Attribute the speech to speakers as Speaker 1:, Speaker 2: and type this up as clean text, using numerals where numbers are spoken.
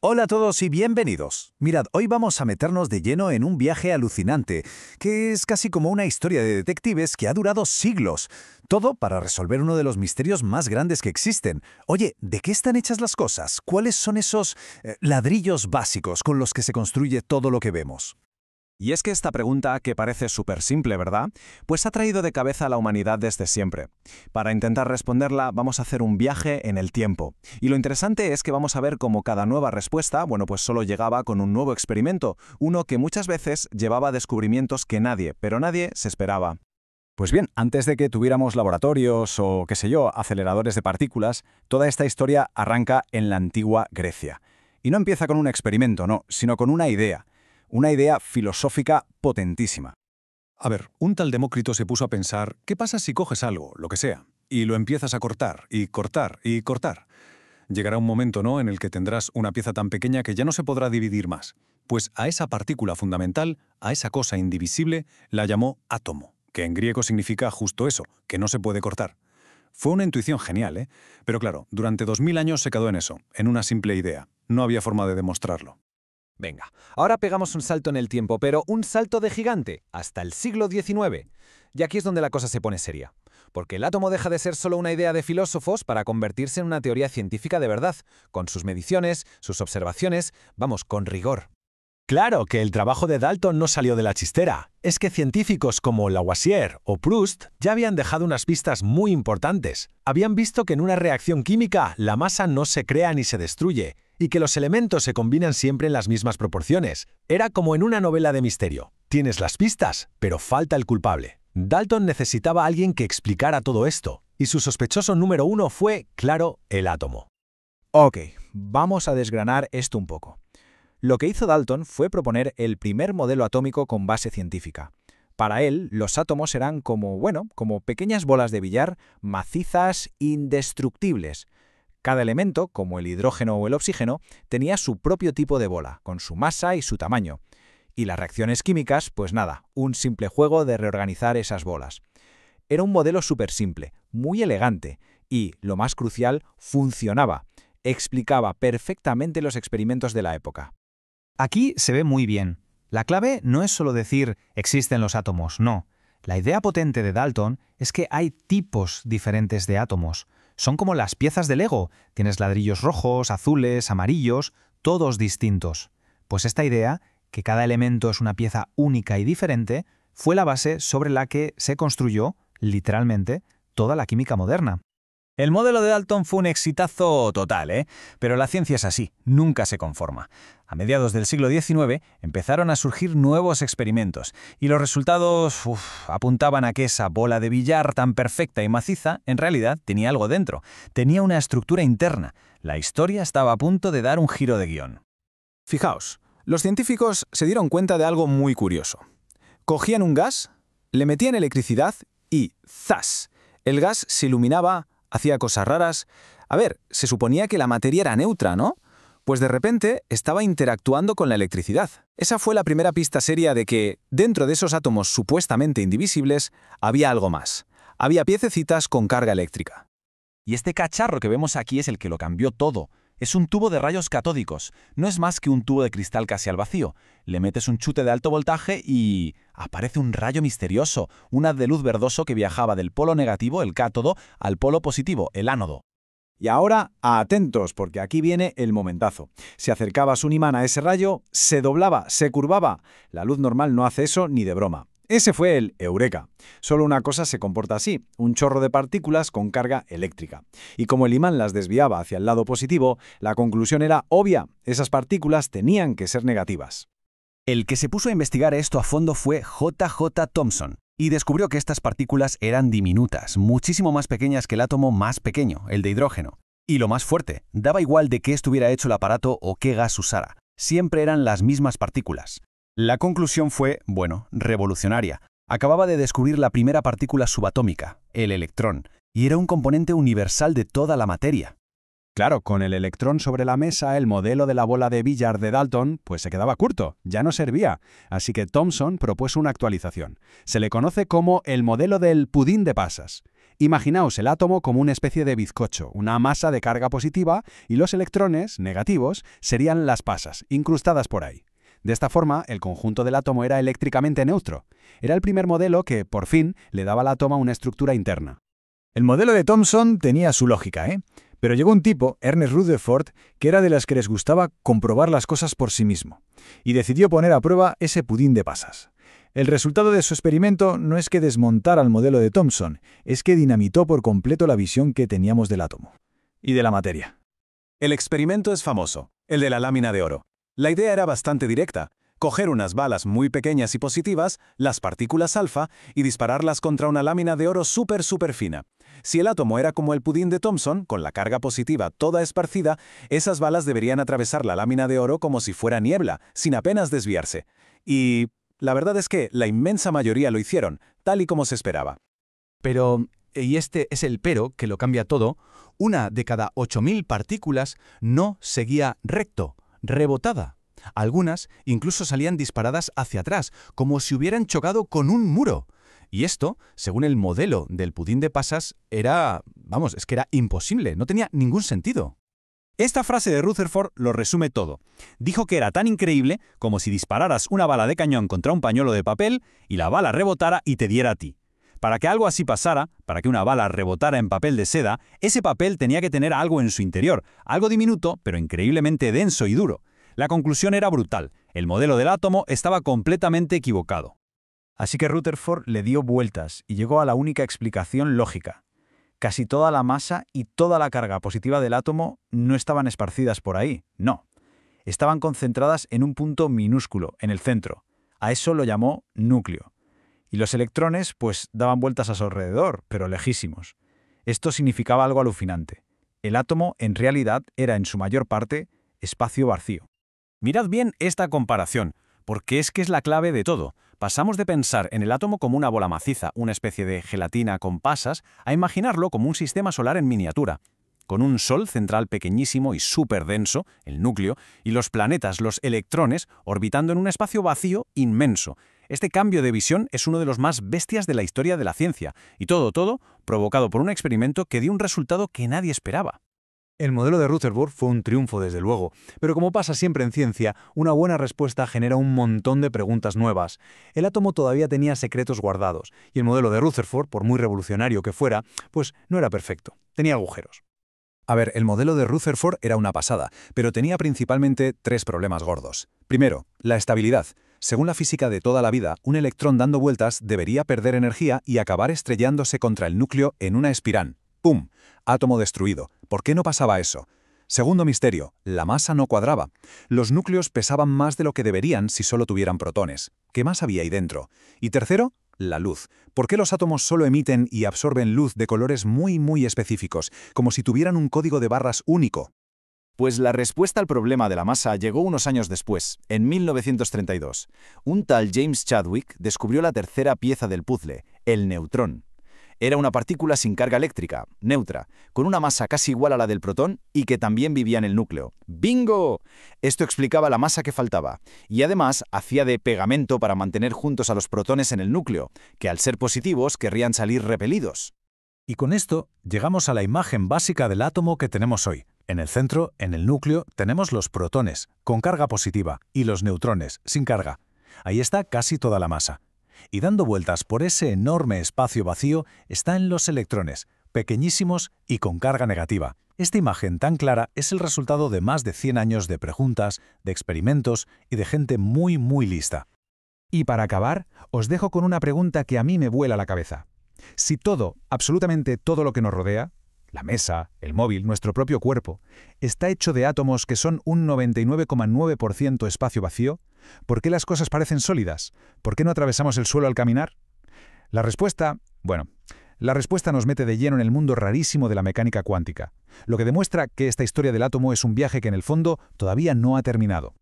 Speaker 1: Hola a todos y bienvenidos. Mirad, hoy vamos a meternos de lleno en un viaje alucinante, que es casi como una historia de detectives que ha durado siglos. Todo para resolver uno de los misterios más grandes que existen. Oye, ¿de qué están hechas las cosas? ¿Cuáles son esos ladrillos básicos con los que se construye todo lo que vemos?
Speaker 2: Y es que esta pregunta, que parece súper simple, ¿verdad? Pues ha traído de cabeza a la humanidad desde siempre. Para intentar responderla, vamos a hacer un viaje en el tiempo. Y lo interesante es que vamos a ver cómo cada nueva respuesta, pues solo llegaba con un nuevo experimento, uno que muchas veces llevaba descubrimientos que nadie, pero nadie se esperaba.
Speaker 3: Pues bien, antes de que tuviéramos laboratorios o, qué sé yo, aceleradores de partículas, toda esta historia arranca en la antigua Grecia. Y no empieza con un experimento, no, sino con una idea filosófica potentísima.
Speaker 4: A ver, un tal Demócrito se puso a pensar, ¿qué pasa si coges algo, lo que sea, y lo empiezas a cortar, y cortar, y cortar? Llegará un momento, ¿no?, en el que tendrás una pieza tan pequeña que ya no se podrá dividir más. Pues a esa partícula fundamental, a esa cosa indivisible, la llamó átomo, que en griego significa justo eso, que no se puede cortar. Fue una intuición genial, ¿eh? Pero claro, durante 2000 años se quedó en eso, en una simple idea. No había forma de demostrarlo.
Speaker 5: Venga, ahora pegamos un salto en el tiempo, pero un salto de gigante, hasta el siglo XIX. Y aquí es donde la cosa se pone seria. Porque el átomo deja de ser solo una idea de filósofos para convertirse en una teoría científica de verdad, con sus mediciones, sus observaciones, con rigor.
Speaker 6: Claro que el trabajo de Dalton no salió de la chistera. Es que científicos como Lavoisier o Proust ya habían dejado unas pistas muy importantes. Habían visto que en una reacción química la masa no se crea ni se destruye, y que los elementos se combinan siempre en las mismas proporciones. Era como en una novela de misterio. Tienes las pistas, pero falta el culpable. Dalton necesitaba a alguien que explicara todo esto, y su sospechoso número uno fue, claro, el átomo.
Speaker 7: Ok, vamos a desgranar esto un poco. Lo que hizo Dalton fue proponer el primer modelo atómico con base científica. Para él, los átomos eran como pequeñas bolas de billar macizas, indestructibles. Cada elemento, como el hidrógeno o el oxígeno, tenía su propio tipo de bola, con su masa y su tamaño. Y las reacciones químicas, pues nada, un simple juego de reorganizar esas bolas. Era un modelo súper simple, muy elegante y, lo más crucial, funcionaba. Explicaba perfectamente los experimentos de la época.
Speaker 8: Aquí se ve muy bien. La clave no es solo decir existen los átomos, no. La idea potente de Dalton es que hay tipos diferentes de átomos. Son como las piezas de Lego. Tienes ladrillos rojos, azules, amarillos, todos distintos. Pues esta idea, que cada elemento es una pieza única y diferente, fue la base sobre la que se construyó, literalmente, toda la química moderna.
Speaker 7: El modelo de Dalton fue un exitazo total, ¿eh? Pero la ciencia es así, nunca se conforma. A mediados del siglo XIX empezaron a surgir nuevos experimentos y los resultados apuntaban a que esa bola de billar tan perfecta y maciza en realidad tenía algo dentro, tenía una estructura interna. La historia estaba a punto de dar un giro de guión.
Speaker 3: Fijaos, los científicos se dieron cuenta de algo muy curioso. Cogían un gas, le metían electricidad y ¡zas! El gas se iluminaba, hacía cosas raras. A ver, se suponía que la materia era neutra, ¿no? Pues de repente estaba interactuando con la electricidad. Esa fue la primera pista seria de que, dentro de esos átomos supuestamente indivisibles, había algo más. Había piececitas con carga eléctrica.
Speaker 5: Y este cacharro que vemos aquí es el que lo cambió todo. Es un tubo de rayos catódicos. No es más que un tubo de cristal casi al vacío. Le metes un chute de alto voltaje y aparece un rayo misterioso, un haz de luz verdoso que viajaba del polo negativo, el cátodo, al polo positivo, el ánodo.
Speaker 3: Y ahora, atentos, porque aquí viene el momentazo. Si acercabas un imán a ese rayo, se doblaba, se curvaba. La luz normal no hace eso ni de broma. Ese fue el eureka. Solo una cosa se comporta así, un chorro de partículas con carga eléctrica. Y como el imán las desviaba hacia el lado positivo, la conclusión era obvia, esas partículas tenían que ser negativas.
Speaker 2: El que se puso a investigar esto a fondo fue J.J. Thomson, y descubrió que estas partículas eran diminutas, muchísimo más pequeñas que el átomo más pequeño, el de hidrógeno. Y lo más fuerte, daba igual de qué estuviera hecho el aparato o qué gas usara, siempre eran las mismas partículas. La conclusión fue, revolucionaria. Acababa de descubrir la primera partícula subatómica, el electrón, y era un componente universal de toda la materia.
Speaker 3: Claro, con el electrón sobre la mesa, el modelo de la bola de billar de Dalton, pues se quedaba corto, ya no servía. Así que Thomson propuso una actualización. Se le conoce como el modelo del pudín de pasas.
Speaker 2: Imaginaos el átomo como una especie de bizcocho, una masa de carga positiva, y los electrones, negativos, serían las pasas, incrustadas por ahí. De esta forma, el conjunto del átomo era eléctricamente neutro. Era el primer modelo que, por fin, le daba al átomo una estructura interna.
Speaker 3: El modelo de Thomson tenía su lógica, ¿eh? Pero llegó un tipo, Ernest Rutherford, que era de las que les gustaba comprobar las cosas por sí mismo, y decidió poner a prueba ese pudín de pasas. El resultado de su experimento no es que desmontara el modelo de Thomson, es que dinamitó por completo la visión que teníamos del átomo y de la materia.
Speaker 4: El experimento es famoso, el de la lámina de oro. La idea era bastante directa: coger unas balas muy pequeñas y positivas, las partículas alfa, y dispararlas contra una lámina de oro súper fina. Si el átomo era como el pudín de Thomson, con la carga positiva toda esparcida, esas balas deberían atravesar la lámina de oro como si fuera niebla, sin apenas desviarse. Y la verdad es que la inmensa mayoría lo hicieron, tal y como se esperaba.
Speaker 2: Pero, y este es el pero que lo cambia todo, una de cada 8.000 partículas no seguía recto, rebotada. Algunas incluso salían disparadas hacia atrás, como si hubieran chocado con un muro. Y esto, según el modelo del pudín de pasas, es que era imposible, no tenía ningún sentido.
Speaker 5: Esta frase de Rutherford lo resume todo. Dijo que era tan increíble como si dispararas una bala de cañón contra un pañuelo de papel y la bala rebotara y te diera a ti. Para que algo así pasara, para que una bala rebotara en papel de seda, ese papel tenía que tener algo en su interior, algo diminuto, pero increíblemente denso y duro. La conclusión era brutal: el modelo del átomo estaba completamente equivocado.
Speaker 3: Así que Rutherford le dio vueltas y llegó a la única explicación lógica. Casi toda la masa y toda la carga positiva del átomo no estaban esparcidas por ahí, no. Estaban concentradas en un punto minúsculo, en el centro. A eso lo llamó núcleo. Y los electrones, pues, daban vueltas a su alrededor, pero lejísimos. Esto significaba algo alucinante. El átomo, en realidad, era en su mayor parte espacio vacío.
Speaker 5: Mirad bien esta comparación, porque es que es la clave de todo. Pasamos de pensar en el átomo como una bola maciza, una especie de gelatina con pasas, a imaginarlo como un sistema solar en miniatura, con un sol central pequeñísimo y súper denso, el núcleo, y los planetas, los electrones, orbitando en un espacio vacío inmenso. Este cambio de visión es uno de los más bestias de la historia de la ciencia, y todo provocado por un experimento que dio un resultado que nadie esperaba.
Speaker 9: El modelo de Rutherford fue un triunfo, desde luego, pero como pasa siempre en ciencia, una buena respuesta genera un montón de preguntas nuevas. El átomo todavía tenía secretos guardados, y el modelo de Rutherford, por muy revolucionario que fuera, pues no era perfecto, tenía agujeros.
Speaker 1: A ver, el modelo de Rutherford era una pasada, pero tenía principalmente 3 problemas gordos. Primero, la estabilidad. Según la física de toda la vida, un electrón dando vueltas debería perder energía y acabar estrellándose contra el núcleo en una espiral. ¡Pum! Átomo destruido. ¿Por qué no pasaba eso? Segundo misterio, la masa no cuadraba. Los núcleos pesaban más de lo que deberían si solo tuvieran protones. ¿Qué más había ahí dentro? Y tercero, la luz. ¿Por qué los átomos solo emiten y absorben luz de colores muy específicos, como si tuvieran un código de barras único?
Speaker 10: Pues la respuesta al problema de la masa llegó unos años después, en 1932. Un tal James Chadwick descubrió la tercera pieza del puzzle, el neutrón. Era una partícula sin carga eléctrica, neutra, con una masa casi igual a la del protón y que también vivía en el núcleo. ¡Bingo! Esto explicaba la masa que faltaba, y además hacía de pegamento para mantener juntos a los protones en el núcleo, que al ser positivos querrían salir repelidos.
Speaker 6: Y con esto llegamos a la imagen básica del átomo que tenemos hoy. En el centro, en el núcleo, tenemos los protones, con carga positiva, y los neutrones, sin carga. Ahí está casi toda la masa. Y dando vueltas por ese enorme espacio vacío están los electrones, pequeñísimos y con carga negativa. Esta imagen tan clara es el resultado de más de 100 años de preguntas, de experimentos y de gente muy lista.
Speaker 7: Y para acabar, os dejo con una pregunta que a mí me vuela la cabeza. Si todo, absolutamente todo lo que nos rodea, la mesa, el móvil, nuestro propio cuerpo, está hecho de átomos que son un 99,9% espacio vacío, ¿por qué las cosas parecen sólidas? ¿Por qué no atravesamos el suelo al caminar? La respuesta nos mete de lleno en el mundo rarísimo de la mecánica cuántica, lo que demuestra que esta historia del átomo es un viaje que en el fondo todavía no ha terminado.